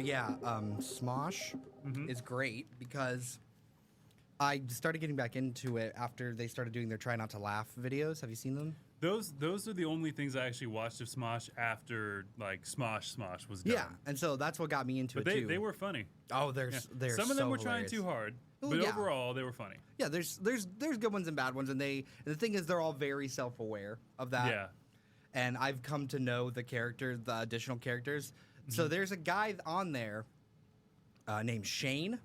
But yeah, Smosh is great because I started getting back into it after they started doing their Try Not to Laugh videos. Have you seen them? Those are the only things I actually watched of Smosh after like Smosh was done. Yeah, and so that's what got me into but it too. They were funny. Oh, they're some of them so were hilarious. trying too hard, but overall they were funny. Yeah, there's good ones and bad ones, and the thing is they're all very self-aware of that. Yeah. And I've come to know the additional characters. So there's a guy on there named Shane.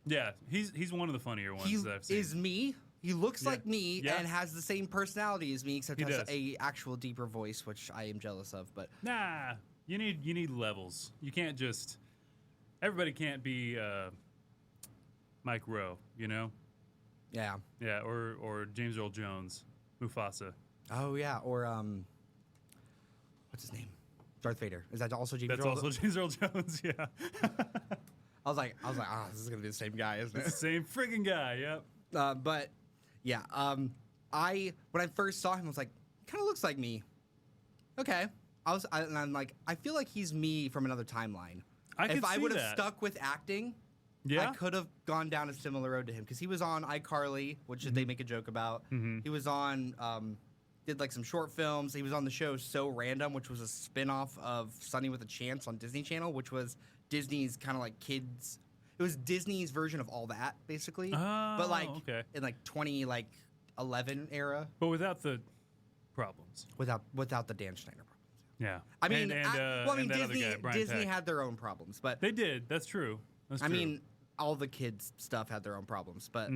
Yeah, he's one of the funnier ones that I've seen. He is me. He looks like me and has the same personality as me, except has a actual deeper voice, which I am jealous of. But nah, you need levels. You can't just everybody can't be Mike Rowe, you know? Yeah. Yeah, or James Earl Jones, Mufasa. Oh yeah, or what's his name? Darth Vader. Is that also James? That's Earl? also James Earl Jones. Yeah. I was like, this is gonna be the same guy, isn't it? It's the same friggin' guy. Yep. But yeah, when I first saw him, I was like, kind of looks like me. Okay. And I'm like, I feel like he's me from another timeline. If I would have stuck with acting, I could have gone down a similar road to him because he was on iCarly, which they make a joke about. He was on. Did like some short films. He was on the show So Random, which was a spin-off of Sunny with a Chance on Disney Channel, which was Disney's kind of like kids. It was Disney's version of All That, basically. But like in like 2011 era. But without the problems. Without the Dan Schneider problems. Yeah. I mean, Disney Disney had their own problems, but they did. That's true. I mean, all the kids' stuff had their own problems, but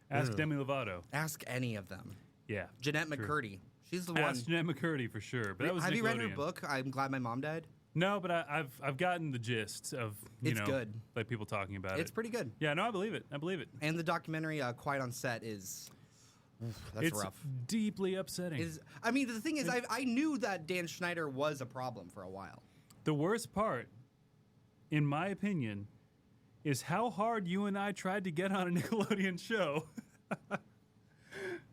ask Demi Lovato. Ask any of them. Yeah. Jeanette McCurdy. She's the one. Ask Jeanette McCurdy for sure. But that was Have you read her Nickelodeon. book? I'm Glad My Mom Died. No, but I've gotten the gist of It's good. like people talking about it. It's pretty good. Yeah, no, I believe it. And the documentary Quiet on Set is that's it's rough. Deeply upsetting. I mean, the thing is, I knew that Dan Schneider was a problem for a while. The worst part, in my opinion, is how hard you and I tried to get on a Nickelodeon show.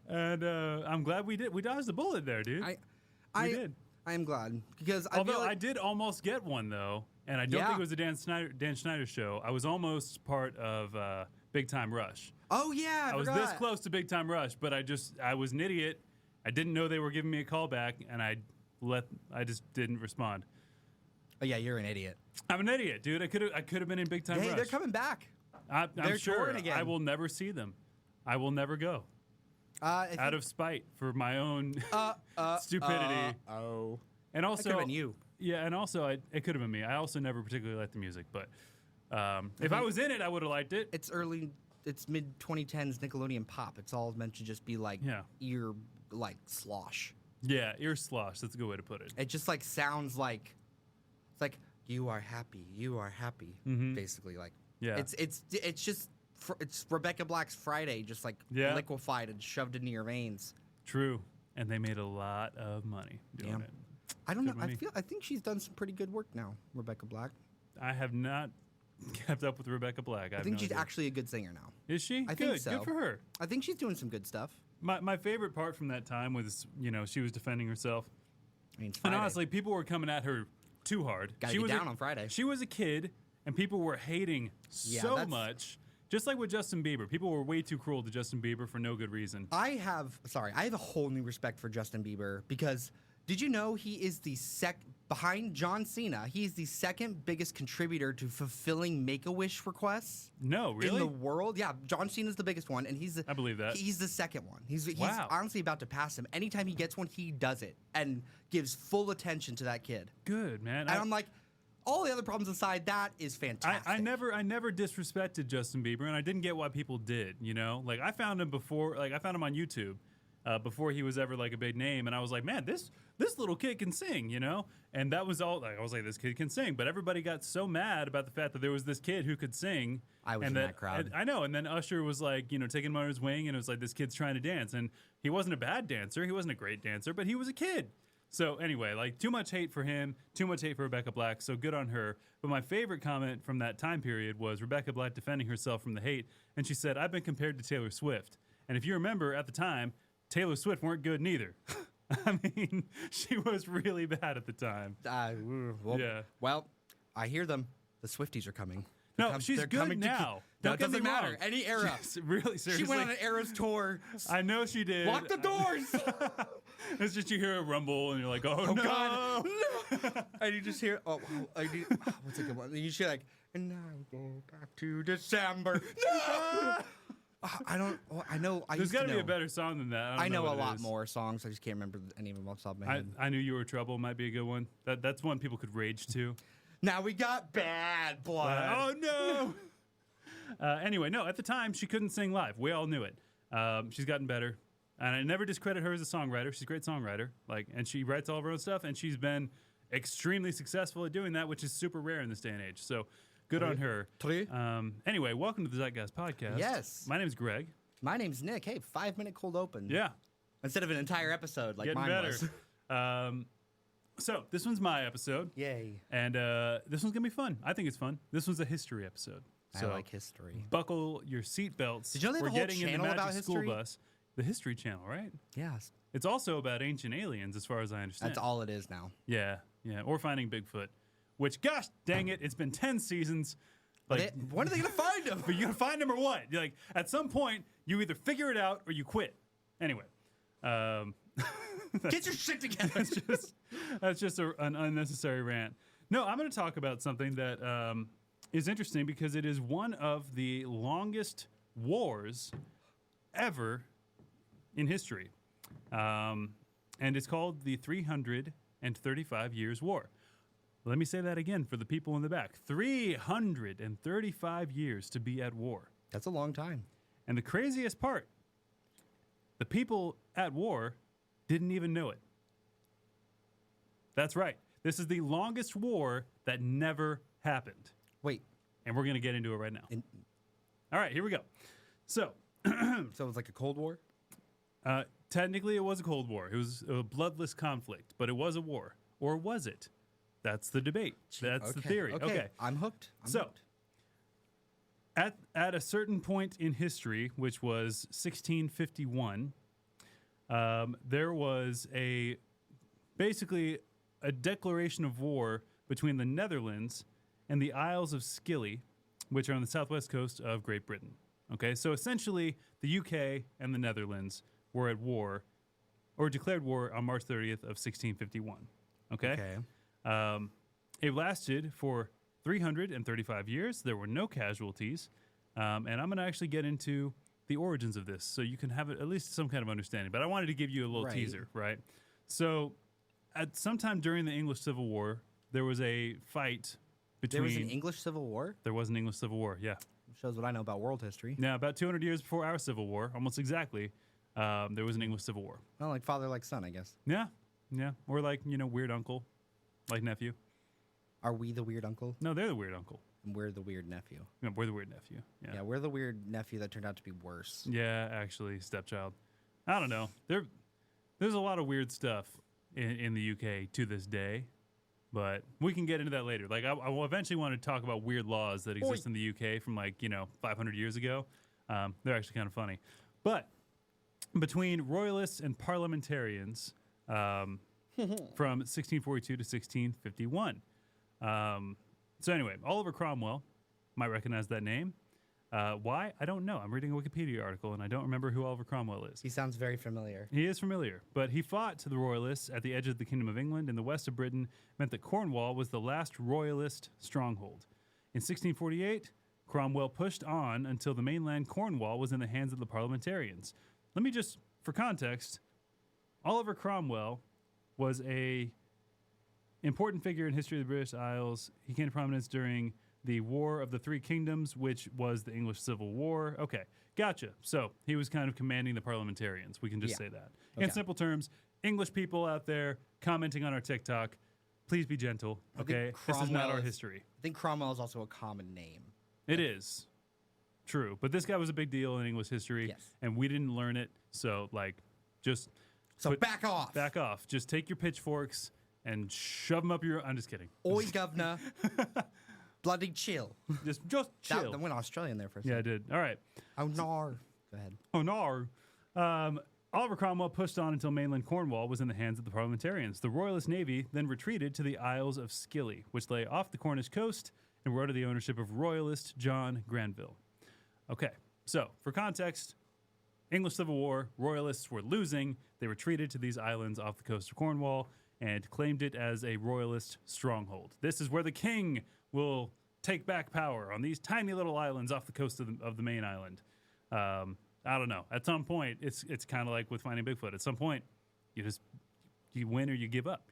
And I'm glad we did. We dodged the bullet there, dude. We did. I am glad because I did almost get one though, and I don't think it was a Dan Schneider show. I was almost part of Big Time Rush. Oh yeah, I was this close to Big Time Rush, but I was an idiot. I didn't know they were giving me a call back, and I just didn't respond. Oh yeah, you're an idiot. I'm an idiot, dude. I could have been in Big Time Rush. They're coming back. I'm sure. Again. I will never see them. I will never go. Out of spite for my own stupidity. And also, it could have been you. Yeah, and also, it could have been me. I also never particularly liked the music, but if I was in it, I would have liked it. It's mid 2010s Nickelodeon pop. It's all meant to just be like ear slosh. Yeah, ear slosh. That's a good way to put it. It just like sounds like it's like you are happy, basically. Like it's just. It's Rebecca Black's Friday, just like liquefied and shoved into your veins. True, and they made a lot of money doing it. I don't know. I think she's done some pretty good work now, Rebecca Black. I have not kept up with Rebecca Black. I think she's actually a good singer now. Is she? I think so. Good for her. I think she's doing some good stuff. My favorite part from that time was she was defending herself. I mean, and honestly, people were coming at her too hard. Gotta get down on Friday. She was a kid, and people were hating so much. Just like with Justin Bieber. People were way too cruel to Justin Bieber for no good reason. I have a whole new respect for Justin Bieber because did you know he is behind John Cena, he is the second biggest contributor to fulfilling Make-A-Wish requests? No, really? In the world? Yeah, John Cena's the biggest one, and I believe that. He's the second one. He's honestly about to pass him. Anytime he gets one, he does it and gives full attention to that kid. Good, man. And I'm like, all the other problems aside, that is fantastic. I never disrespected Justin Bieber, and I didn't get why people did. Like I found him on YouTube before he was ever like a big name, and I was like, man, this little kid can sing, And that was all. Like, I was like, this kid can sing, but everybody got so mad about the fact that there was this kid who could sing. I was in that crowd. I know, and then Usher was like, taking him under his wing, and it was like this kid's trying to dance, and he wasn't a bad dancer, he wasn't a great dancer, but he was a kid. So anyway, like too much hate for him, too much hate for Rebecca Black, so good on her. But my favorite comment from that time period was Rebecca Black defending herself from the hate, and she said, I've been compared to Taylor Swift. And if you remember at the time, Taylor Swift weren't good neither. I mean, she was really bad at the time. Well, I hear them. The Swifties are coming. No, she's good now. No, it doesn't matter. Any era. Really, seriously. She went on an Eras tour. I know she did. Lock the doors. It's just you hear a rumble and you're like, oh no. God. No. And you just hear, what's a good one? And you hear like, and now go back to December. No. I know. There's got to be a better song than that. I know a lot more songs. I just can't remember any of them off the top of my head. I Knew You Were Trouble might be a good one. That's one people could rage to. Now we got Bad Blood. Oh no. Anyway, no, at the time, she couldn't sing live. We all knew it. She's gotten better. And I never discredit her as a songwriter. She's a great songwriter. And she writes all of her own stuff, and she's been extremely successful at doing that, which is super rare in this day and age. So good on her. Anyway, welcome to the Zeitgeist Podcast. Yes. My name is Greg. My name's Nick. Hey, 5-minute cold open. Yeah. Instead of an entire episode like Getting mine better. was. So this one's my episode. Yay. And this one's going to be fun. I think it's fun. This one's a history episode. So I like history. Buckle your seatbelts. Did you know they have a whole channel about history? School bus. The History Channel, right? Yes. It's also about ancient aliens, as far as I understand. That's all it is now. Yeah. Or finding Bigfoot. Which, gosh dang it, it's been 10 seasons. When are they going to find him? But you're going to find him or what? You're like, at some point, you either figure it out or you quit. Anyway. Get your shit together. That's just an unnecessary rant. No, I'm going to talk about something that is interesting because it is one of the longest wars ever in history. And it's called the 335 Years' War. Let me say that again for the people in the back. 335 years to be at war. That's a long time. And the craziest part, the people at war didn't even know it. That's right. This is the longest war that never happened. Wait. And we're going to get into it right now. All right, here we go. So it was like a Cold War? Technically, it was a Cold War. It was a bloodless conflict, but it was a war. Or was it? That's the debate. That's the theory. Okay. I'm hooked. At a certain point in history, which was 1651, there was basically a declaration of war between the Netherlands and the Isles of Scilly, which are on the southwest coast of Great Britain. Okay, so essentially, the UK and the Netherlands were at war, or declared war on March 30th of 1651. Okay. It lasted for 335 years. There were no casualties, and I'm going to actually get into the origins of this, so you can have at least some kind of understanding. But I wanted to give you a little teaser, right? So, at some time during the English Civil War, there was a fight between. There was an English Civil War? There was an English Civil War, yeah. Shows what I know about world history. Now, about 200 years before our Civil War, almost exactly, there was an English Civil War. Well, like father, like son, I guess. Yeah. Or like, weird uncle, like nephew. Are we the weird uncle? No, they're the weird uncle. And we're the weird nephew. No, we're the weird nephew. Yeah, we're the weird nephew that turned out to be worse. Yeah, actually, stepchild. I don't know. There's a lot of weird stuff in the UK to this day, but we can get into that later. Like, I will eventually want to talk about weird laws that exist in the UK from 500 years ago. They're actually kind of funny. But between royalists and parliamentarians from 1642 to 1651. So anyway, Oliver Cromwell, might recognize that name. Why? I don't know. I'm reading a Wikipedia article, and I don't remember who Oliver Cromwell is. He sounds very familiar. He is familiar, but he fought to the royalists at the edge of the Kingdom of England in the west of Britain, meant that Cornwall was the last royalist stronghold. In 1648, Cromwell pushed on until the mainland Cornwall was in the hands of the parliamentarians. Let me just, for context, Oliver Cromwell was a important figure in history of the British Isles. He came to prominence during the War of the Three Kingdoms, which was the English Civil War. Okay, gotcha. So he was kind of commanding the parliamentarians. We can just say that. Okay. In simple terms, English people out there commenting on our TikTok, please be gentle, okay? This is not our history. I think Cromwell is also a common name. It is. True. But this guy was a big deal in English history, and we didn't learn it. So, just... So back off. Back off. Just take your pitchforks and shove them up your... I'm just kidding. Oi, governor. Bloody chill. Just chill. That went Australian there for a second. Yeah, I did. All right. Oh, no. Go ahead. Oh, no. Oliver Cromwell pushed on until mainland Cornwall was in the hands of the parliamentarians. The Royalist Navy then retreated to the Isles of Scilly, which lay off the Cornish coast and were under the ownership of Royalist John Granville. Okay, so for context, English Civil War, Royalists were losing. They retreated to these islands off the coast of Cornwall and claimed it as a Royalist stronghold. This is where the king will take back power on these tiny little islands off the coast of the main island. I don't know. At some point, it's kind of like with Finding Bigfoot. At some point, you win or you give up.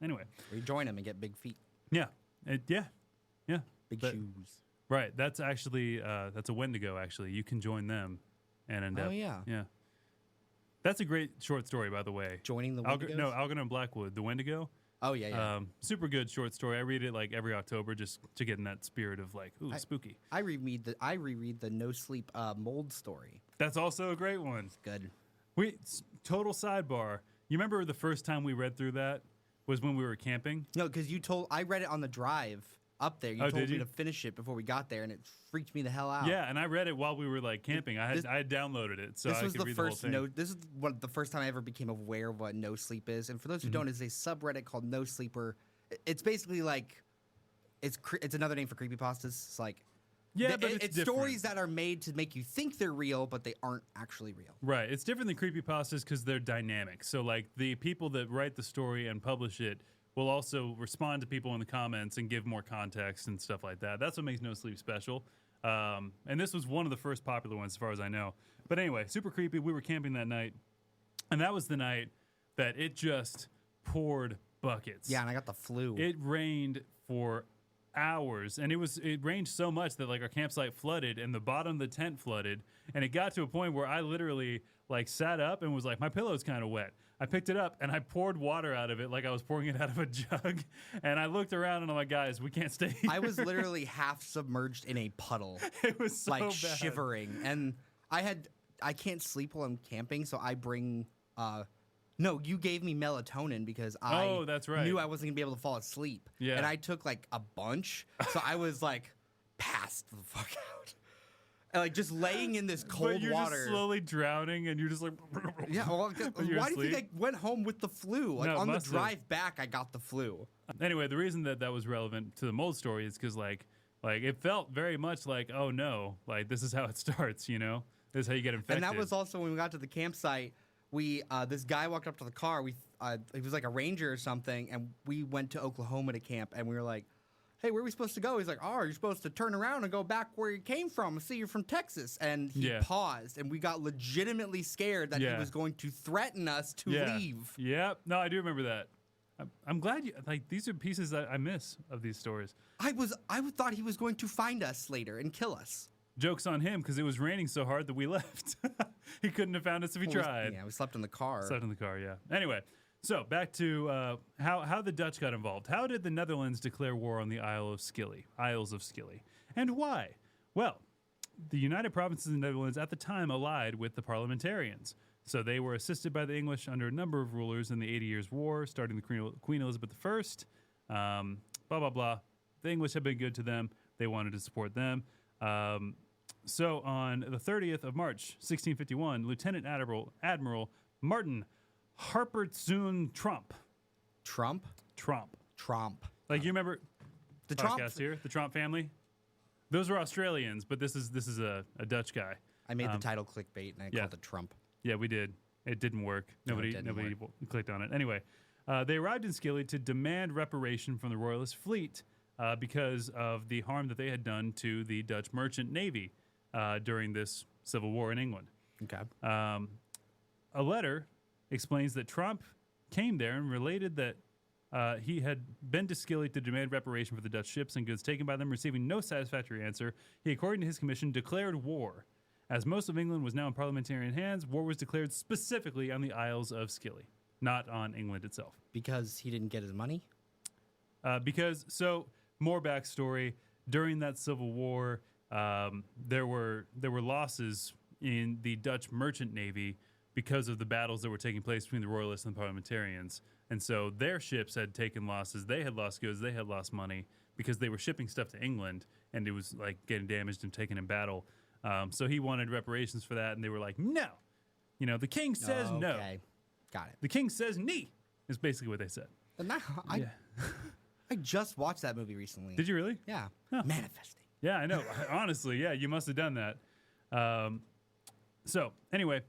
Anyway, or you join them and get big feet. Yeah, yeah. Big shoes. Right. That's actually that's a Wendigo. Actually, you can join them and end up. Oh yeah. Yeah. That's a great short story, by the way. Joining the Wendigos? Algernon Blackwood, the Wendigo. Oh yeah. Super good short story. I read it like every October just to get in that spirit of like, ooh, spooky. I reread the No Sleep Mold story. That's also a great one. It's good. Total sidebar. You remember the first time we read through that was when we were camping? No, because I read it on the drive up there. You told me to finish it before we got there, and it freaked me the hell out. Yeah, and I read it while we were like camping. I had downloaded it, so I could read the whole thing. This is the first time I ever became aware of what No Sleep is. And for those who don't, it's a subreddit called No Sleeper. It's basically like it's another name for creepypastas. It's like but it's stories that are made to make you think they're real, but they aren't actually real. Right. It's different than creepypastas because they're dynamic. So like the people that write the story and publish it will also respond to people in the comments and give more context and stuff like that. That's what makes No Sleep special. And this was one of the first popular ones as far as I know. But anyway, super creepy. We were camping that night, and that was the night that it just poured buckets. Yeah, and I got the flu. It rained for hours, and it rained so much that like our campsite flooded and the bottom of the tent flooded, and it got to a point where I literally like sat up and was like, my pillow's kind of wet. I picked it up and I poured water out of it like I was pouring it out of a jug, and I looked around and I'm like, guys, we can't stay here. I was literally half submerged in a puddle. It was so like bad. Shivering, and I can't sleep while I'm camping, so I bring no, you gave me melatonin because that's right. knew I wasn't gonna be able to fall asleep. Yeah. And I took like a bunch, so I was like passed the fuck out. And like just laying in this cold but you're water. Just slowly drowning, and you're just like, yeah. Well, why do you think I went home with the flu? Like on the drive back, I got the flu. Anyway, the reason that was relevant to the mold story is because like it felt very much like, oh no, like this is how it starts. This is how you get infected. And that was also when we got to the campsite. This guy walked up to the car. He was like a ranger or something, and we went to Oklahoma to camp. And we were like, "Hey, where are we supposed to go?" He's like, "Oh, you're supposed to turn around and go back where you came from. I see you're from Texas." And he paused, and we got legitimately scared that he was going to threaten us to leave. Yeah, no, I do remember that. I'm glad these are pieces that I miss of these stories. I thought he was going to find us later and kill us. Joke's on him because it was raining so hard that we left. He couldn't have found us if he tried. We slept in the car. Yeah. Anyway, so back to how the Dutch got involved. How did the Netherlands declare war on the Isles of Scilly? And why? Well, the United Provinces of the Netherlands at the time allied with the parliamentarians. So they were assisted by the English under a number of rulers in the 80 Years' War, starting the Queen Elizabeth I. Blah, blah, blah. The English had been good to them. They wanted to support them. So on the 30th of March, 1651, Lieutenant Admiral Martin Harpertsoen Tromp. Tromp. Like you remember the podcast here, the Tromp family? Those were Australians, but this is a Dutch guy. I made the title clickbait and I called it Trump. Yeah, we did. It didn't work. Nobody clicked on it. Anyway, they arrived in Scilly to demand reparation from the Royalist fleet because of the harm that they had done to the Dutch merchant navy during this civil war in England. Okay. A letter explains that Trump came there and related that he had been to Scilly to demand reparation for the Dutch ships and goods taken by them, receiving no satisfactory answer. He, according to his commission, declared war. As most of England was now in parliamentarian hands, war was declared specifically on the Isles of Scilly, not on England itself. Because he didn't get his money? More backstory. During that civil war, there were losses in the Dutch merchant navy because of the battles that were taking place between the Royalists and the parliamentarians. And so their ships had taken losses. They had lost goods. They had lost money because they were shipping stuff to England, and it was like getting damaged and taken in battle. So he wanted reparations for that, and they were like, no. The king says no. Got it. The king says nee, is basically what they said. I just watched that movie recently. Did you really? Yeah. Huh. Manifesting. Yeah, I know. Honestly, yeah, you must have done that. So, anyway,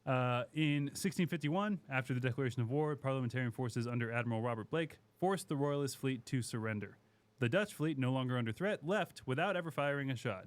in 1651, after the declaration of war, parliamentarian forces under Admiral Robert Blake forced the Royalist fleet to surrender. The Dutch fleet, no longer under threat, left without ever firing a shot.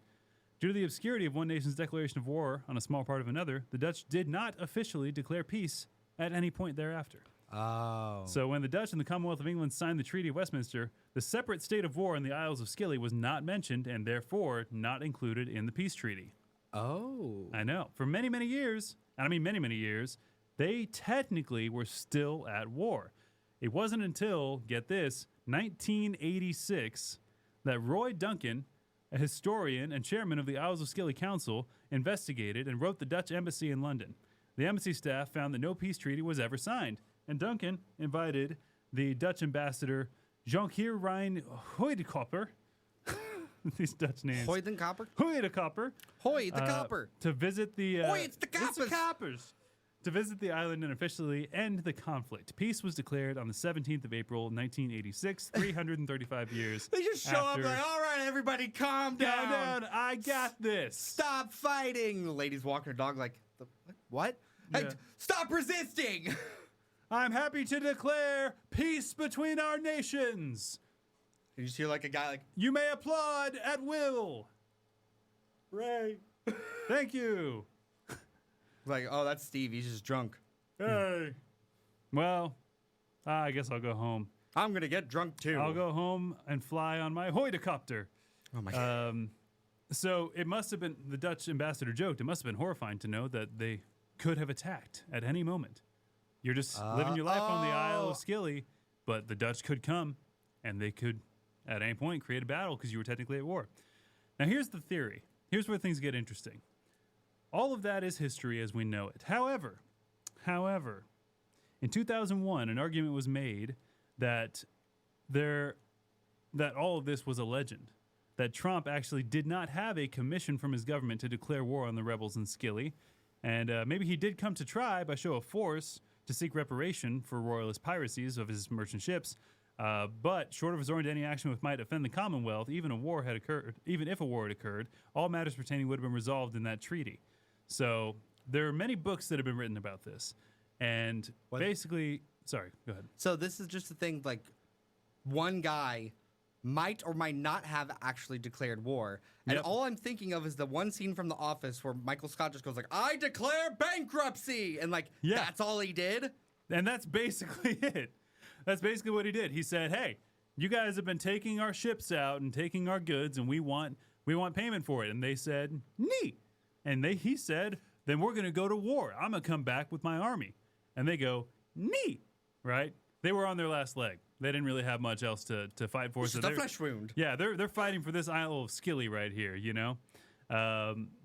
Due to the obscurity of one nation's declaration of war on a small part of another, the Dutch did not officially declare peace at any point thereafter. Oh. So when the Dutch and the Commonwealth of England signed the Treaty of Westminster, the separate state of war in the Isles of Scilly was not mentioned and therefore not included in the peace treaty. Oh. I know. For many, many years, and I mean many, many years, they technically were still at war. It wasn't until, get this, 1986 that Roy Duncan, a historian and chairman of the Isles of Scilly Council, investigated and wrote the Dutch embassy in London. The embassy staff found that no peace treaty was ever signed, and Duncan invited the Dutch ambassador Jonkheer Rijn Hoydekopper, these Dutch names. Hoydekopper? Hoydekopper. Hoy, the copper. To visit the... Hoy, it's the coppers. It's the coppers. To visit the island and officially end the conflict. Peace was declared on the 17th of April, 1986, 335 years They just show up like, all right, everybody, calm down. down. I got this. Stop fighting. The lady's walking her dog like, what? Yeah. Hey, stop resisting. I'm happy to declare peace between our nations. You just hear like a guy like, You may applaud at will. Ray. Thank you. Like, oh, that's Steve. He's just drunk. Hey. Well, I guess I'll go home. I'm going to get drunk too. I'll go home and fly on my Hoydecopter. Oh my God. So it must have been, the Dutch ambassador joked, it must have been horrifying to know that they could have attacked at any moment. You're just living your life on the Isle of Scilly, but the Dutch could come and they could, at any point, create a battle because you were technically at war. Now, here's the theory. Here's where things get interesting. All of that is history as we know it. However, in 2001, an argument was made that all of this was a legend, that Trump actually did not have a commission from his government to declare war on the rebels in Scilly, and maybe he did come to try by show of force to seek reparation for royalist piracies of his merchant ships, but short of resorting to any action which might offend the Commonwealth, even if a war had occurred, all matters pertaining would have been resolved in that treaty. So there are many books that have been written about this, and basically, sorry, go ahead. So this is just the thing, like, one guy might or might not have actually declared war. And all I'm thinking of is the one scene from The Office where Michael Scott just goes like, I declare bankruptcy! And like, that's all he did? And that's basically it. That's basically what he did. He said, hey, you guys have been taking our ships out and taking our goods, and we want payment for it. And they said, neat. And he said, then we're going to go to war. I'm going to come back with my army. And they go, neat, right? They were on their last leg. They didn't really have much else to fight for. It's just a flesh wound. Yeah, they're fighting for this Isle of Scilly right here, you know?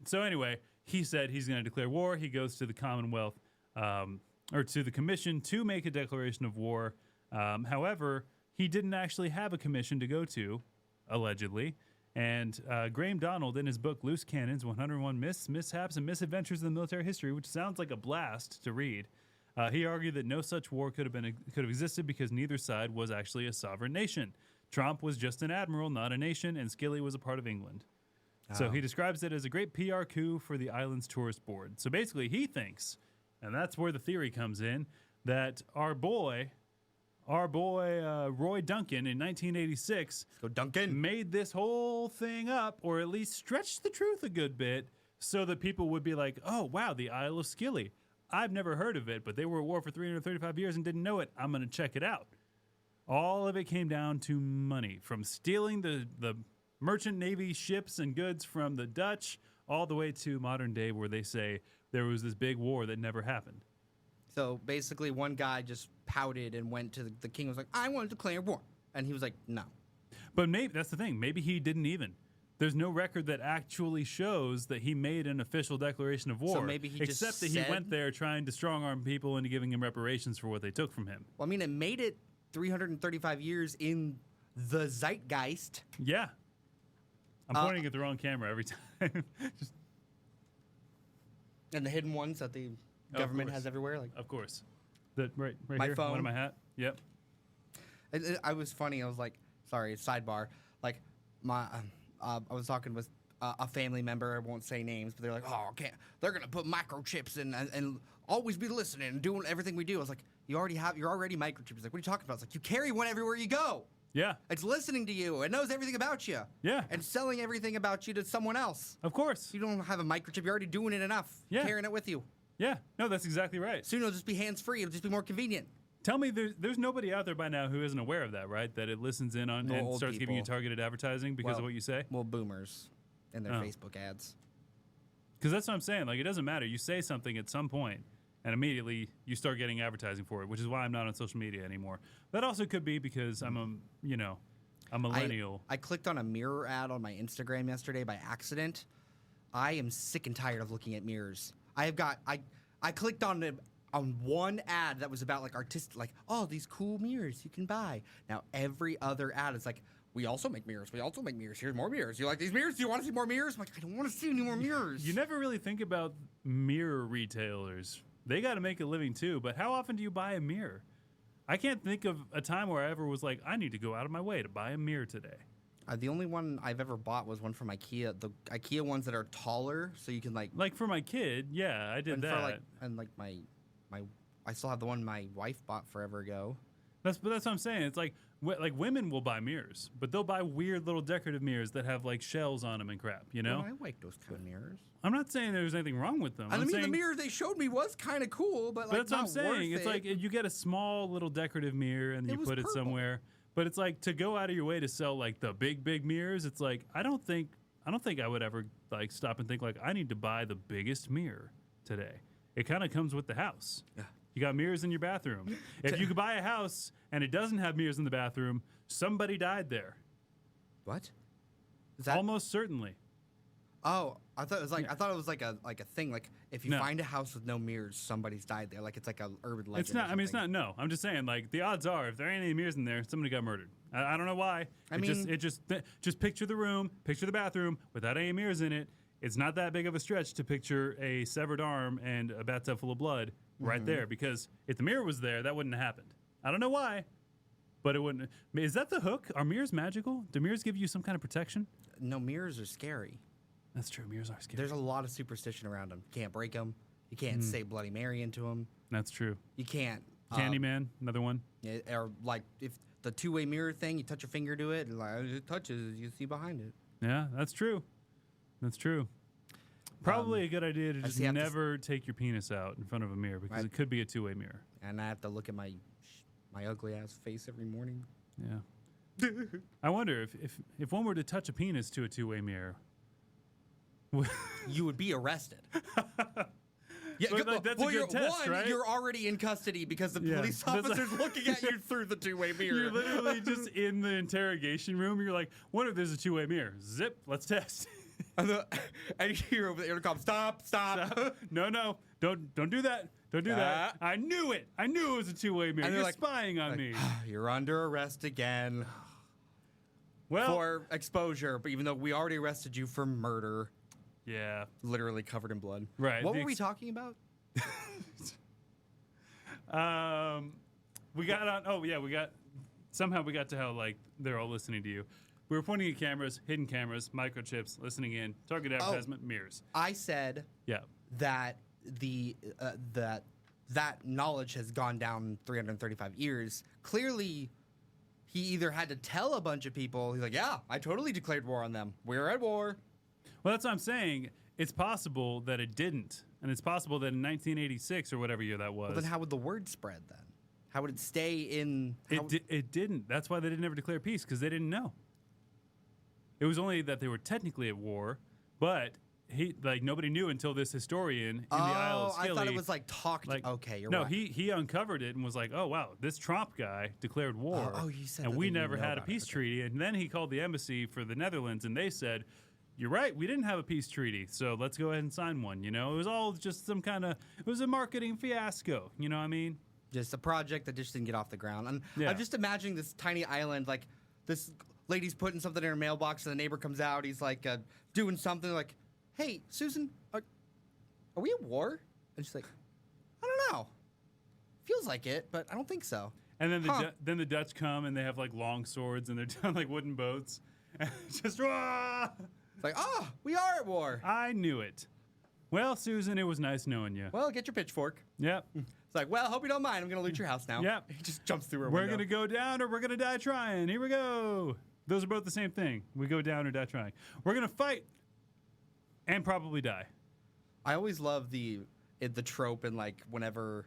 So anyway, he said he's going to declare war. He goes to the Commonwealth, or to the Commission to make a declaration of war. However, he didn't actually have a commission to go to, allegedly. And Graham Donald, in his book Loose Cannons, 101 Myths, Mishaps, and Misadventures in the Military History, which sounds like a blast to read, he argued that no such war could have existed because neither side was actually a sovereign nation. Trump was just an admiral, not a nation, and Scilly was a part of England. So he describes it as a great PR coup for the island's tourist board. So basically he thinks, and that's where the theory comes in, that our boy Roy Duncan in 1986 made this whole thing up, or at least stretched the truth a good bit, so that people would be like, oh, wow, the Isle of Scilly. I've never heard of it, but they were at war for 335 years and didn't know it. I'm going to check it out. All of it came down to money, from stealing the merchant navy ships and goods from the Dutch all the way to modern day, where they say there was this big war that never happened. So basically one guy just pouted and went to the king and was like, I want to declare war. And he was like, no. But maybe that's the thing. Maybe he didn't even. There's no record that actually shows that he made an official declaration of war. So maybe he except that he went there trying to strong-arm people into giving him reparations for what they took from him. Well, I mean, it made it 335 years in the zeitgeist. Yeah. I'm pointing at the wrong camera every time. And the hidden ones that the government has everywhere. Like, of course. Right my here, phone. one in my hat. Yep. I was funny. I was like, sorry, sidebar. Like my, I was talking with a family member. I won't say names, but they're like, oh, can't. They're gonna put microchips in and always be listening and doing everything we do. I was like, you're already microchips. He's like, what are you talking about? It's like, you carry one everywhere you go. Yeah. It's listening to you. It knows everything about you. Yeah. And selling everything about you to someone else. Of course. You don't have a microchip. You're already doing it enough. Yeah. Carrying it with you. Yeah. No, that's exactly right. Soon it'll just be hands-free. It'll just be more convenient. Tell me there's nobody out there by now who isn't aware of that, right? That it listens in on and starts giving you targeted advertising because of what you say? Well, boomers and their Facebook ads. Because that's what I'm saying. Like, it doesn't matter. You say something at some point, and immediately you start getting advertising for it, which is why I'm not on social media anymore. That also could be because I'm a millennial. I clicked on a mirror ad on my Instagram yesterday by accident. I am sick and tired of looking at mirrors. I clicked on one ad that was about like artistic, like, oh, these cool mirrors you can buy. Now every other ad is like, we also make mirrors. We also make mirrors. Here's more mirrors. You like these mirrors? Do you want to see more mirrors? I'm like, I don't want to see any more mirrors. You never really think about mirror retailers. They got to make a living too. But how often do you buy a mirror? I can't think of a time where I ever was like, I need to go out of my way to buy a mirror today. The only one I've ever bought was one from IKEA. The IKEA ones that are taller, so you can like for my kid, yeah, I did that. I still have the one my wife bought forever ago. That's what I'm saying. It's like women will buy mirrors, but they'll buy weird little decorative mirrors that have like shells on them and crap. You know, well, I like those kind of mirrors. I'm not saying there's anything wrong with them. The mirror they showed me was kind of cool, but that's what I'm saying. It's like you get a small little decorative mirror and you put it somewhere. But it's like to go out of your way to sell like the big mirrors. It's like I don't think I would ever like stop and think like I need to buy the biggest mirror today. It kind of comes with the house. Yeah. You got mirrors in your bathroom. If you could buy a house and it doesn't have mirrors in the bathroom, somebody died there. What? Almost certainly. Oh, I thought it was like a thing. Like if you find a house with no mirrors, somebody's died there. Like it's like a urban legend. It's not. I mean, it's not. No, I'm just saying. Like the odds are, if there ain't any mirrors in there, somebody got murdered. I don't know why. Just picture the room, picture the bathroom without any mirrors in it. It's not that big of a stretch to picture a severed arm and a bathtub full of blood right there. Because if the mirror was there, that wouldn't have happened. I don't know why, but it wouldn't. Is that the hook? Are mirrors magical? Do mirrors give you some kind of protection? No, mirrors are scary. That's true. Mirrors are scary. There's a lot of superstition around them. You can't break them. You can't say Bloody Mary into them. That's true. You can't. Candyman, another one. Or like if the two-way mirror thing, you touch your finger to it, and like it touches, you see behind it. Yeah, that's true. That's true. Probably a good idea to just never take your penis out in front of a mirror because it could be a two-way mirror. And I have to look at my ugly ass face every morning. Yeah. I wonder if one were to touch a penis to a two-way mirror, you would be arrested. Yeah, that's a good test, right? You're already in custody because the police officer's looking at you through the two-way mirror. You're literally just in the interrogation room. You're like, what if there's a two-way mirror? Zip, let's test. And you hear over the intercom, stop. No, don't do that. Don't do that. I knew it. I knew it was a two-way mirror. You're spying on me. You're under arrest again. Well, for exposure, but even though we already arrested you for murder. Yeah. Literally covered in blood. Right. What were we talking about? We got on. Oh, yeah. Somehow we got to how, like, they're all listening to you. We were pointing at cameras, hidden cameras, microchips, listening in, target advertisement, mirrors. I said that that knowledge has gone down 335 years. Clearly, he either had to tell a bunch of people, he's like, yeah, I totally declared war on them. We're at war. Well, that's what I'm saying. It's possible that it didn't. And it's possible that in 1986 or whatever year that was. Well, then how would the word spread then? How would it stay in... It didn't. That's why they didn't ever declare peace, because they didn't know. It was only that they were technically at war, but nobody knew until this historian in the Isle of Scilly. I thought it was okay, you're right. No, he uncovered it and was like, oh, wow, this Trump guy declared war. You said and we never had a peace treaty. And then he called the embassy for the Netherlands, and they said, you're right, we didn't have a peace treaty, so let's go ahead and sign one. You know, it was all just it was a marketing fiasco. You know what I mean? Just a project that just didn't get off the ground. And I'm just imagining this tiny island, like this lady's putting something in her mailbox, and the neighbor comes out. He's like doing something like, hey, Susan, are we at war? And she's like, I don't know. Feels like it, but I don't think so. And then the Dutch come and they have like long swords and they're down like wooden boats. Just It's like, we are at war. I knew it. Well, Susan, it was nice knowing you. Well, get your pitchfork. Yep. It's like, well, hope you don't mind. I'm going to loot your house now. Yep. He just jumps through her We're window. going to go down or we're going to die trying. Here we go. Those are both the same thing. We go down or die trying. We're going to fight and probably die. I always love the trope and like whenever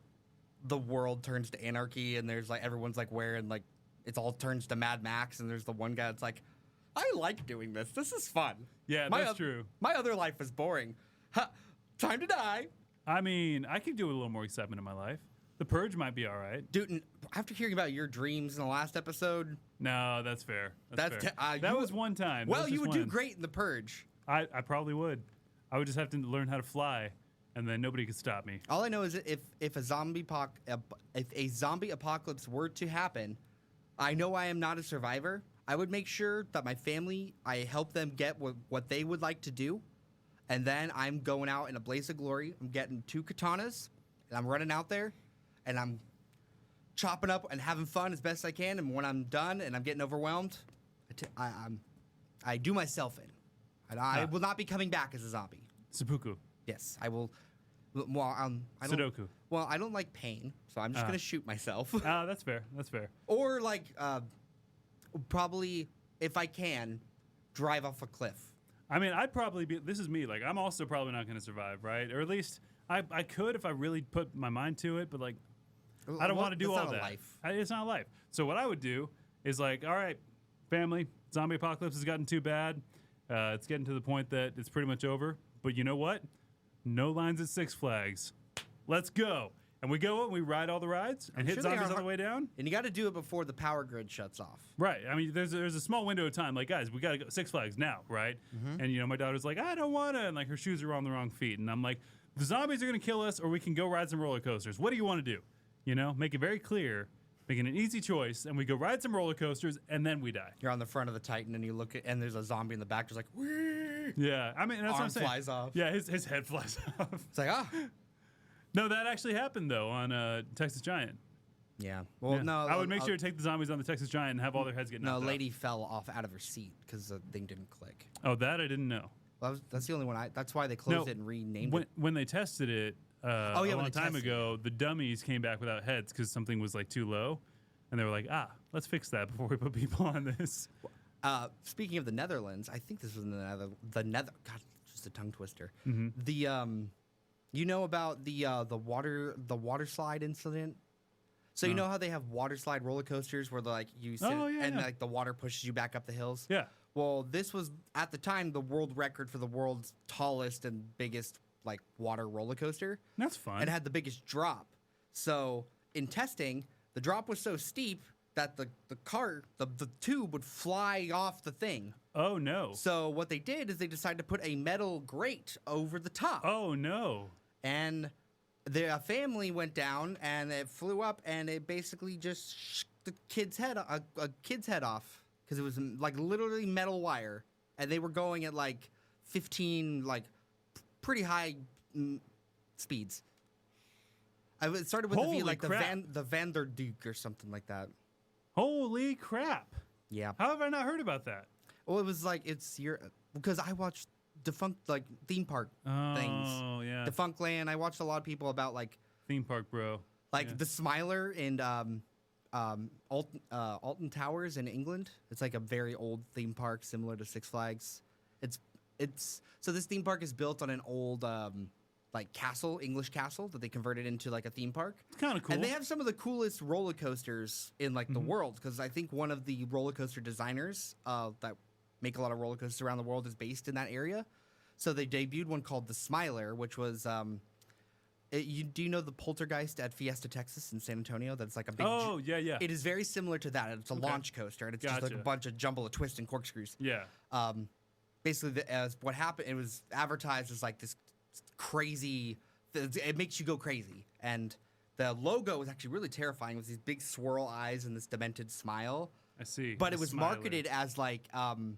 the world turns to anarchy and there's like everyone's like wearing like it all turns to Mad Max and there's the one guy that's like, I like doing this. This is fun. Yeah, that's true. My other life is boring. Time to die. I mean, I could do with a little more excitement in my life. The Purge might be all right. Dude, after hearing about your dreams in the last episode... No, that's fair. That's fair. That was one time. Well, you would do great in The Purge. I probably would. I would just have to learn how to fly, and then nobody could stop me. All I know is if a zombie apocalypse were to happen, I know I am not a survivor. I would make sure that my family, I help them get what they would like to do, and then I'm going out in a blaze of glory. I'm getting 2 katanas, and I'm running out there, and I'm chopping up and having fun as best I can. And when I'm done and I'm getting overwhelmed, I do myself in. And I will not be coming back as a zombie. Seppuku. Yes, I will. Well, Sudoku. Well, I don't like pain, so I'm just going to shoot myself. That's fair. That's fair. Or, like, probably, if I can, drive off a cliff. I mean, I'd probably be... This is me. Like, I'm also probably not going to survive, right? Or at least I could if I really put my mind to it, but, like, I don't want to do all that. It's not life. So what I would do is, like, all right, family, zombie apocalypse has gotten too bad. It's getting to the point that it's pretty much over. But you know what? No lines at Six Flags. Let's go. And we go and we ride all the rides and hit zombies on the way down. And you got to do it before the power grid shuts off. Right. I mean, there's a small window of time. Like, guys, we got to go Six Flags now, right? Mm-hmm. And, you know, my daughter's like, I don't want to. And, like, her shoes are on the wrong feet. And I'm like, the zombies are going to kill us or we can go ride some roller coasters. What do you want to do? You know, make it very clear. Making an easy choice, and we go ride some roller coasters, and then we die. You're on the front of the Titan, and you look at, and there's a zombie in the back, just like, whee! Yeah, I mean, that's what I'm saying. Flies off. Yeah, his head flies off. It's like, No, that actually happened, though, on Texas Giant. Yeah. Well, no. I would make sure to take the zombies on the Texas Giant and have all their heads get knocked No, out. lady fell off out of her seat because the thing didn't click. Oh, that I didn't know. Well, that's the only one that's why they closed it and renamed it. When they tested it a long time ago, the dummies came back without heads because something was, like, too low. And they were like, let's fix that before we put people on this. Speaking of the Netherlands, I think this was in the God, just a tongue twister. Mm-hmm. The you know about the water slide incident? So you know how they have water slide roller coasters where like you sit like the water pushes you back up the hills? Yeah. Well, this was at the time the world record for the world's tallest and biggest like water roller coaster. That's fun. And it had the biggest drop. So in testing, the drop was so steep that the tube would fly off the thing. Oh, no. So what they did is they decided to put a metal grate over the top. Oh, no. And the family went down, and it flew up, and it basically just shook the kid's head, a kid's head off. Because it was, like, literally metal wire. And they were going at, like, 15, like, pretty high speeds. It started with Holy the V, like crap. the Vanderduke or something like that. Holy crap. Yeah. How have I not heard about that? Well, it was like, because I watched defunct, like, theme park things. Oh, yeah. Defunct Land. I watched a lot of people about, like... Theme park, bro. Like, the Smiler in Alton Towers in England. It's like a very old theme park, similar to Six Flags. So this theme park is built on an old... like English castle that they converted into like a theme park. It's kind of cool. And they have some of the coolest roller coasters in like the world because I think one of the roller coaster designers that make a lot of roller coasters around the world is based in that area. So they debuted one called the Smiler, which was do you know the Poltergeist at Fiesta, Texas in San Antonio? That's like a big... Oh, yeah. It is very similar to that. It's a launch coaster and it's just like a bunch of jumble of twists and corkscrews. Yeah. Basically, as what happened, it was advertised as like this crazy, it makes you go crazy, and the logo was actually really terrifying with these big swirl eyes and this demented smile. I see. But it was marketed as like kind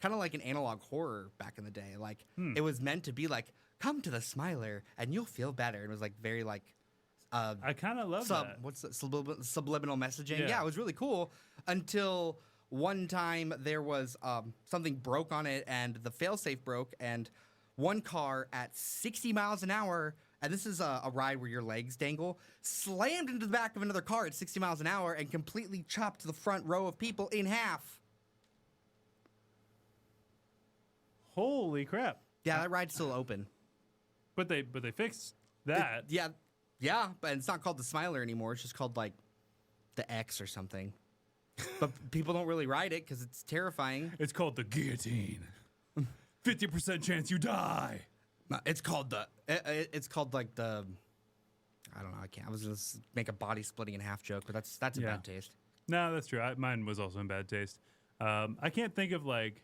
of like an analog horror back in the day. Like it was meant to be like, come to the Smiler and you'll feel better. It was like very like I kind of love that. What's the subliminal messaging? Yeah. Yeah, it was really cool until one time there was something broke on it and the failsafe broke, and one car at 60 miles an hour, and this is a ride where your legs dangle, slammed into the back of another car at 60 miles an hour and completely chopped the front row of people in half. Holy crap. Yeah, that ride's still open. But they fixed that. Yeah, but it's not called the Smiler anymore. It's just called, like, the X or something. But people don't really ride it because it's terrifying. It's called the guillotine. 50% chance you die. No, it's called like the. I don't know. I can't. I was gonna make a body splitting in half joke, but that's in bad taste. No, that's true. Mine was also in bad taste. I can't think of like.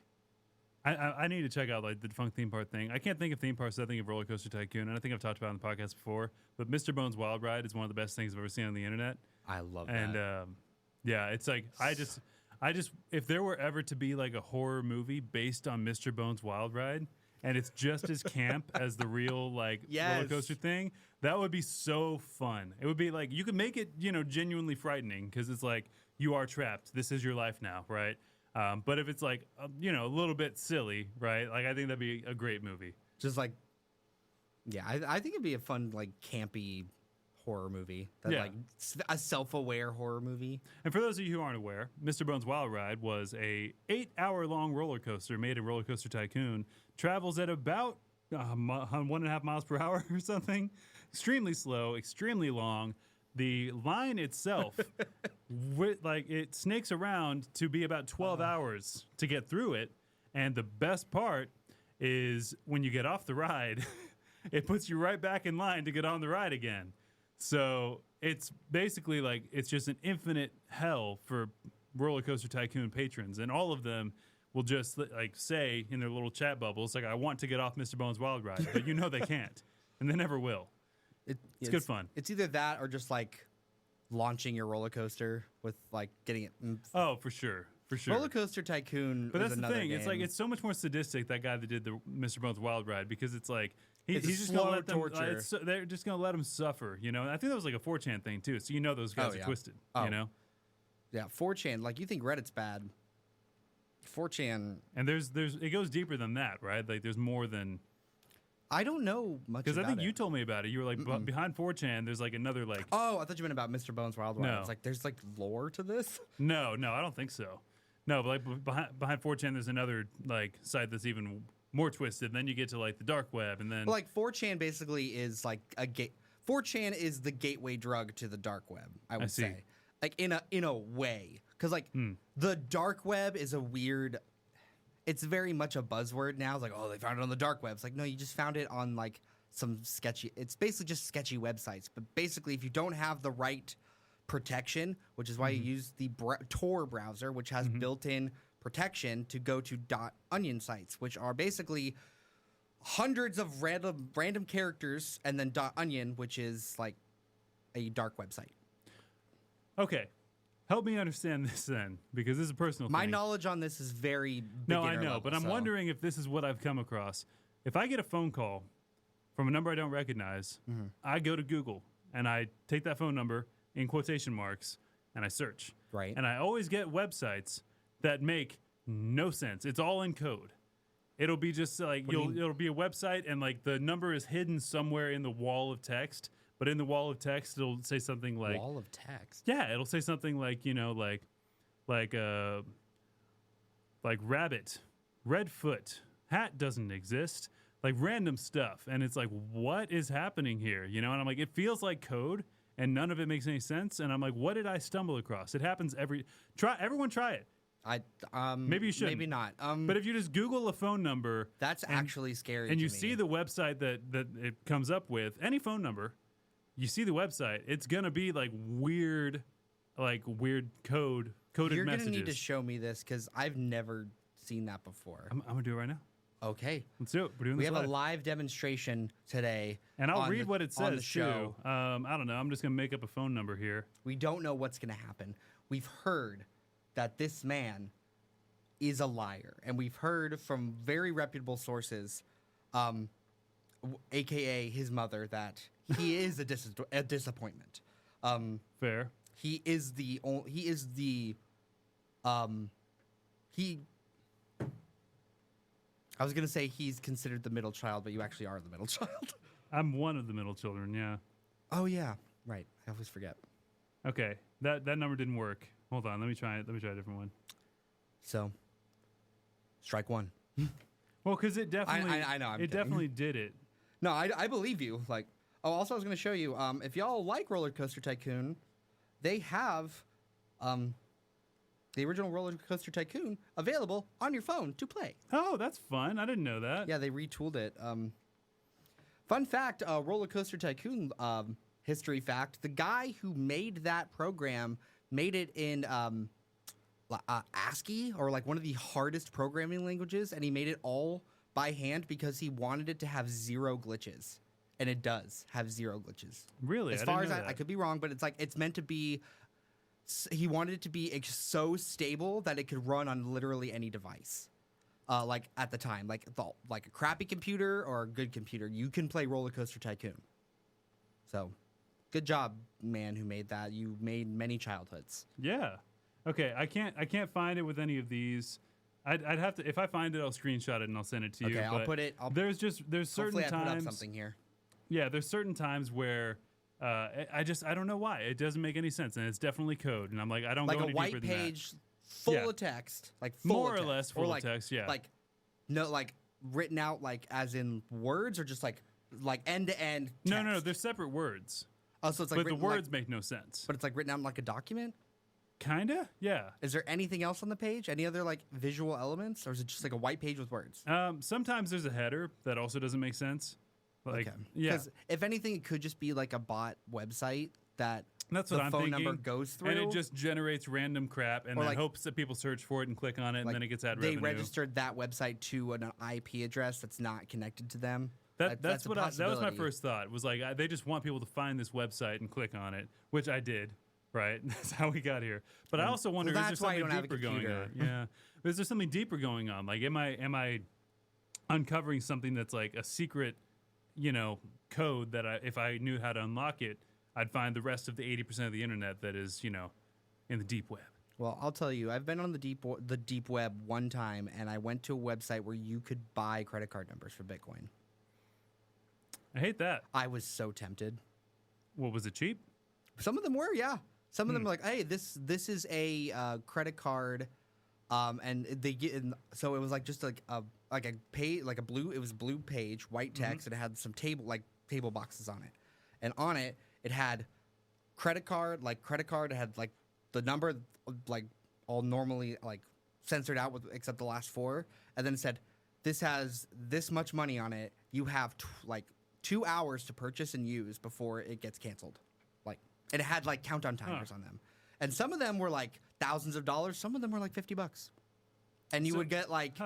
I need to check out like the defunct theme park thing. I can't think of theme parks. I think of Roller Coaster Tycoon, and I think I've talked about it on the podcast before. But Mr. Bones Wild Ride is one of the best things I've ever seen on the internet. I love that. And yeah, it's like I just if there were ever to be like a horror movie based on Mr. Bones Wild Ride, and it's just as camp as the real like roller coaster thing, that would be so fun. It would be like you could make it genuinely frightening because it's like you are trapped. This is your life now, right? But if it's like, a little bit silly, right? Like, I think that'd be a great movie. Just like, yeah, I think it'd be a fun, like, campy horror movie. Like, a self-aware horror movie. And for those of you who aren't aware, Mr. Bones Wild Ride was a 8-hour-long roller coaster made in Roller Coaster Tycoon. Travels at about 1.5 miles per hour or something. Extremely slow, extremely long. The line itself, it snakes around to be about 12 hours to get through it. And the best part is when you get off the ride, it puts you right back in line to get on the ride again. So it's basically like it's just an infinite hell for Roller Coaster Tycoon patrons. And all of them will just like say in their little chat bubbles, like, I want to get off Mr. Bones Wild Ride. But they can't. And they never will. It's good fun. It's either that or just like launching your roller coaster with like getting it. Oh, for sure. Roller Coaster Tycoon. But that's the thing. Game. It's like it's so much more sadistic, that guy that did the Mr. Bones Wild Ride, because it's like he's just gonna let them. They're just gonna let him suffer. And I think that was like a 4chan thing too. So those guys are twisted. Yeah, 4chan. Like you think Reddit's bad. 4chan. And there's it goes deeper than that, right? Like there's more than. I don't know much because I think you told me about it. You were like, behind 4chan, there's like another like. Oh, I thought you meant about Mr. Bones Wild Ride. No. It's like there's like lore to this. No, I don't think so. No, but like behind 4chan, there's another like site that's even more twisted. Then you get to like the dark web, and then like 4chan basically is like a 4chan is the gateway drug to the dark web. I would say, like in a way, because like the dark web is a weird. It's very much a buzzword now. It's like, oh, they found it on the dark web. It's like, no, you just found it on like some sketchy. It's basically just sketchy websites. But basically, if you don't have the right protection, which is why you use the Tor browser, which has built-in protection to go to .onion sites, which are basically hundreds of random characters, and then .onion, which is like a dark website. Okay. Help me understand this then, because this is a personal thing. My knowledge on this is very No, I know, but I'm wondering if this is what I've come across. If I get a phone call from a number I don't recognize, I go to Google and I take that phone number in quotation marks and I search. Right. And I always get websites that make no sense. It's all in code. It'll be just like it'll be a website and like the number is hidden somewhere in the wall of text. But in the wall of text, it'll say something like wall of text. Yeah, it'll say something like like rabbit, red foot, hat doesn't exist, like random stuff, and it's like, what is happening here? And I'm like, it feels like code, and none of it makes any sense, and I'm like, what did I stumble across? It happens everyone try it. Maybe you should, maybe not. But if you just Google a phone number, that's actually scary. And you see the website that it comes up with, any phone number. You see the website, it's going to be like weird coded messages. You're going to need to show me this because I've never seen that before. I'm going to do it right now. Okay. Let's do it. We're doing this live. live. We have a live demonstration today. And I'll read what it says, show. Too. I don't know. I'm just going to make up a phone number here. We don't know what's going to happen. We've heard that this man is a liar. And we've heard from very reputable sources aka his mother, that he is a disappointment. Fair. He is the I was gonna say he's considered the middle child, but you actually are the middle child. I'm one of the middle children. Yeah. Oh yeah, right. I always forget. Okay, that number didn't work. Hold on, let me try it. Let me try a different one. So, strike one. Well, because it definitely, I know. It definitely did it. No, I believe you. Like, also I was going to show you. If y'all like Roller Coaster Tycoon, they have, the original Roller Coaster Tycoon available on your phone to play. Oh, that's fun. I didn't know that. Yeah, they retooled it. Fun fact: Roller Coaster Tycoon history fact. The guy who made that program made it in ASCII, or like one of the hardest programming languages, and he made it all by hand because he wanted it to have 0 glitches, and it does have 0 glitches. Really? As far as I could be wrong, but it's meant to be. He wanted it to be so stable that it could run on literally any device. Like at the time, like a crappy computer or a good computer, you can play Roller Coaster Tycoon. So, good job, man, who made that. You made many childhoods. Yeah. Okay, I can't find it with any of these. I'd have to, if I find it, I'll screenshot it and I'll send it to you. Okay, I'll put it. There's certain times. I put up something here. Yeah, there's certain times where I don't know why it doesn't make any sense, and it's definitely code, and I'm like, I don't like go any a deeper white than that. page full of text, like more or less full of text. Yeah, like no, like written out like as in words, or just like end to end. No, they're separate words. Oh, so it's like, but the words make no sense. But it's like written out in like a document. Kinda, yeah. Is there anything else on the page? Any other like visual elements, or is it just like a white page with words? Sometimes there's a header that also doesn't make sense. Like, okay. Yeah. Because if anything, it could just be like a bot website that that's the what I'm phone thinking. number goes through, and it just generates random crap, and then like, hopes that people search for it and click on it, and then it gets ad revenue. revenue. They registered that website to an IP address that's not connected to them. That was my first thought. Was like they just want people to find this website and click on it, which I did. Right, that's how we got here. But I also wonder, is there something deeper going on? Yeah, is there something deeper going on? Like, am I uncovering something that's like a secret, code that if I knew how to unlock it, I'd find the rest of the 80% of the internet that is, in the deep web. Well, I'll tell you, I've been on the deep web one time, and I went to a website where you could buy credit card numbers for Bitcoin. I hate that. I was so tempted. What, was it cheap? Some of them were, yeah. Some of them were like, "Hey, this is a credit card," and they get. So it was like just like a page, like a blue. It was a blue page, white text, and it had some table boxes on it, and on it had credit card. It had like the number, like all normally like censored out with except the last 4, and then it said, "This has this much money on it. You have 2 hours to purchase and use before it gets canceled." And it had like countdown timers on them, and some of them were like thousands of dollars. Some of them were like $50, and you would get like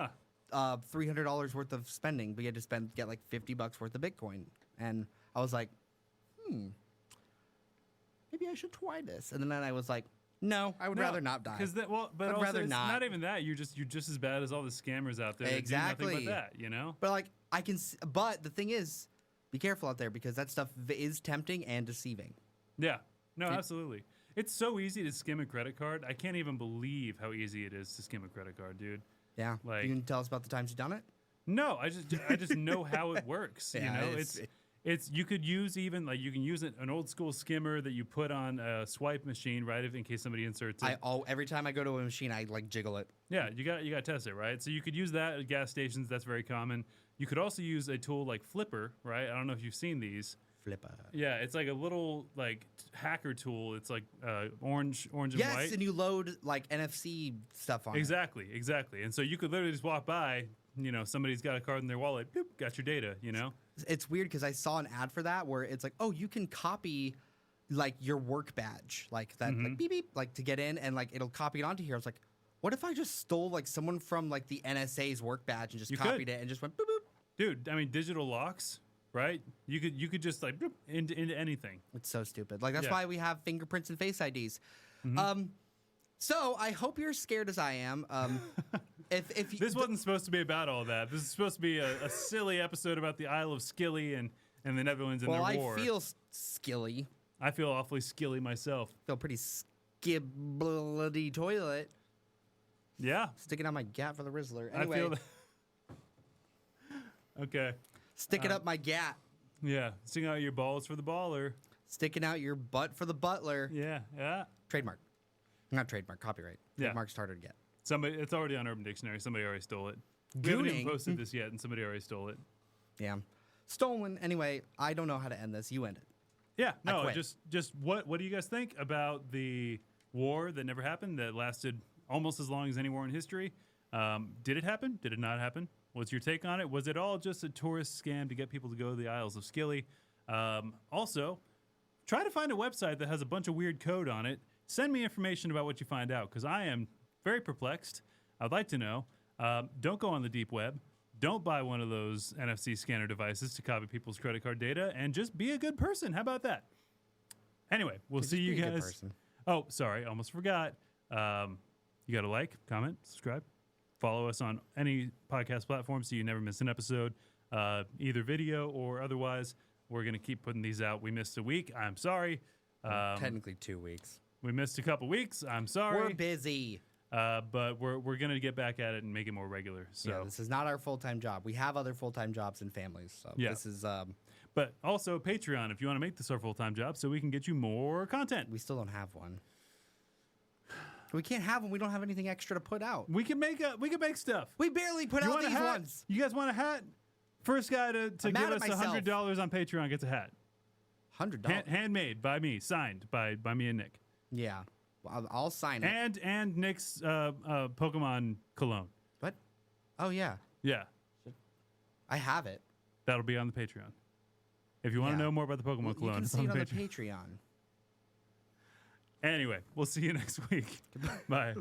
$300 worth of spending, but you had to get like $50 worth of Bitcoin. And I was like, maybe I should try this. And then I was like, no, I would rather not die. But I'd also rather it's not even that. You're just as bad as all the scammers out there. Exactly. That do nothing but that, But like I can, but the thing is, be careful out there because that stuff is tempting and deceiving. Yeah. No, absolutely. It's so easy to skim a credit card. I can't even believe how easy it is to skim a credit card, dude. Yeah. Like, you can tell us about the times you've done it? No, I just know how it works. Yeah, it's you could use even like you can use an old school skimmer that you put on a swipe machine, right? In case somebody inserts it. Every time I go to a machine, I like jiggle it. Yeah, you got to test it, right? So you could use that at gas stations. That's very common. You could also use a tool like Flipper, right? I don't know if you've seen these. Flipper. Yeah, it's like a little like hacker tool. It's like orange and white. Yes, and you load like NFC stuff on it. Exactly. And so you could literally just walk by, somebody's got a card in their wallet, boop, got your data, It's weird because I saw an ad for that where it's like, oh, you can copy like your work badge, like that, like beep beep, like to get in, and like it'll copy it onto here. I was like, what if I just stole like someone from like the NSA's work badge and just copied it and just went boop boop? Dude, I mean, digital locks. Right? You could just like boop, into anything. It's so stupid. Like that's why we have fingerprints and face IDs. Mm-hmm. So I hope you're scared as I am. if this wasn't supposed to be about all that. This is supposed to be a silly episode about the Isle of Scilly and the Netherlands and their war. I feel skilly. I feel awfully skilly myself. Feel pretty skibbly toilet. Yeah. Sticking out my gat for the Rizzler. Anyway. I feel that. Okay. Sticking up my gat. Yeah. Sticking out your balls for the baller. Sticking out your butt for the butler. Yeah. Yeah. Trademark. Not trademark, copyright. Yeah. Trademark's harder to get. It's already on Urban Dictionary. Somebody already stole it. We haven't even posted this yet, and somebody already stole it. Yeah. Stolen. Anyway, I don't know how to end this. You end it. Yeah. No, just what do you guys think about the war that never happened, that lasted almost as long as any war in history? Did it happen? Did it not happen? What's your take on it? Was it all just a tourist scam to get people to go to the Isles of Scilly? Also, try to find a website that has a bunch of weird code on it. Send me information about what you find out, because I am very perplexed. I'd like to know. Don't go on the deep web. Don't buy one of those NFC scanner devices to copy people's credit card data, and just be a good person. How about that? Anyway, we'll see you guys. Oh, sorry, almost forgot. You got to like, comment, subscribe. Follow us on any podcast platform so you never miss an episode, either video or otherwise. We're going to keep putting these out. We missed a week. I'm sorry. Technically 2 weeks. We missed a couple weeks. I'm sorry. We're busy. But we're going to get back at it and make it more regular. So yeah, this is not our full-time job. We have other full-time jobs and families. So this is... But also Patreon, if you want to make this our full-time job so we can get you more content. We still don't have one. We can't have one. We don't have anything extra to put out. We can make stuff. We barely put out these ones. You guys want a hat? First guy to give us $100 on Patreon gets a hat. $100? Handmade by me, signed by me and Nick. Yeah. Well, I'll sign it. And Nick's Pokemon cologne. What? Oh, yeah. Yeah. I have it. That'll be on the Patreon. If you want to know more about the Pokemon cologne, you can see it on the Patreon. Anyway, we'll see you next week. Bye.